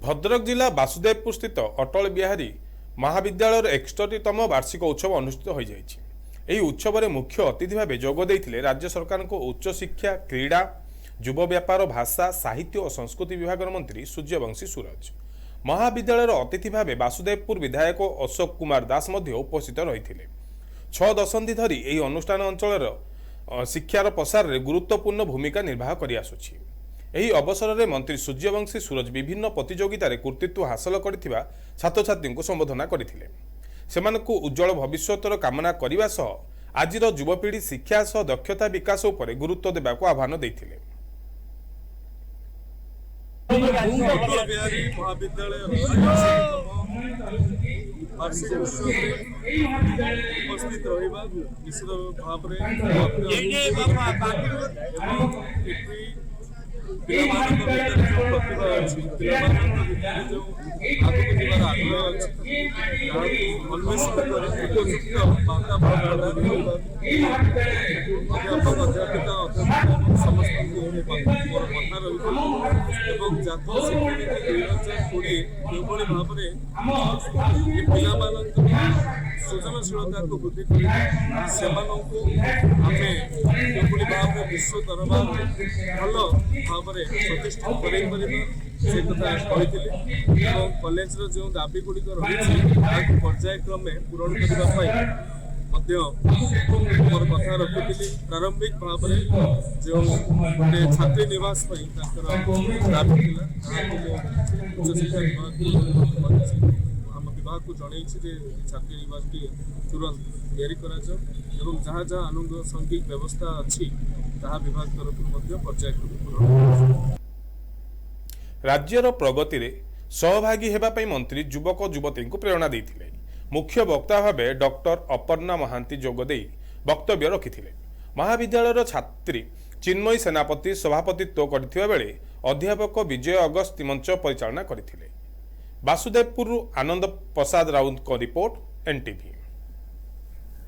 भद्रक जिला वासुदेवपुर स्थित अटल बिहारी महाविद्यालय 61तम वार्षिक उत्सव अनुष्ठित हो जाएगी। उत्सव में मुख्य अतिथि भाव जोग देते राज्य सरकार उच्च शिक्षा क्रीड़ा युव व्यापार भाषा साहित्य और संस्कृति विभाग मंत्री सूर्यवंशी सूरज। महाविद्यालय अतिथि भाव वासुदेवपुर विधायक अशोक कुमार दास उपस्थित रही 6 दशंधि धरी यह अनुष्ठान अंचल शिक्षार प्रसार में गुरुत्वपूर्ण भूमिका निर्वाह कर आसुछि। ଏହି ଅବସରରେ ମନ୍ତ୍ରୀ ସୂର୍ଯ୍ୟବଂଶୀ ସୁରଜ ବିଭିନ୍ନ ପ୍ରତିଯୋଗିତାରେ କୃତିତ୍ୱ ହାସଲ କରିଥିବା ଛାତ୍ରଛାତ୍ରୀଙ୍କୁ ସମ୍ବୋଧନା କରିଥିଲେ। ସେମାନଙ୍କୁ ଉଜ୍ଜଳ ଭବିଷ୍ୟତର କାମନା କରିବା ସହ ଆଜିର ଯୁବପିଢ଼ି ଶିକ୍ଷା ସହ ଦକ୍ଷତା ବିକାଶ ଉପରେ ଗୁରୁତ୍ୱ ଦେବାକୁ ଆହ୍ୱାନ ଦେଇଥିଲେ। पिलामानक भीतर जो प्रतिभा अच्छी पिलामानक भीतर जो आगुक जीवार आग्रह अच्छी ताहाकु अन्वेषण कर उपयुक्त वातावरण प्रदान करबा अध्यापक अध्यापिका समस्त मोर कथा रही एवं जातीय शिक्षानीति 2020 किभଳି भाବରେ ये पिलामानक सृजनशीलता को वृद्धि कर सेमानଙ୍କୁ आमे किभଳି भाବରେ विश्व दरबार भल भावरे प्रतिष्ठा करेई परिबा से कथा कहिथिले एवं कॉलेज रो जो दाबी गुडी को रही ताकि पर्यायक्रमे पूरण करबा पई मध्य मोर कथा रखिथिले। प्रारंभिक भावरे जो गोटे छात्री निवास पई ताकर दाबी थिला ताकि उच्च शिक्षा विभाग आम विभाग को जणै जे छात्री निवास टी तुरंत तैयारी करा जाओ एवं जहाँ जहाँ आनुषंगिक व्यवस्था अच्छी ताहा विभाग तरफ पर्यायक्रमे पूरण। राज्यर प्रगति रे सहभागी हेबा पई मंत्री युवक युवती को प्रेरणा देथिले। मुख्य वक्ता भाव डॉक्टर अपर्णा महांती जोगदे वक्तव्य रखिथिले। महाविद्यालय छात्री चिन्मयी सेनापति सभापतित्व करथिबा बेले अध्यापक विजय अगस्ती मंच परिचालना करथिले। वासुदेवपुर आनंद प्रसाद राउत को रिपोर्ट एनटीवी।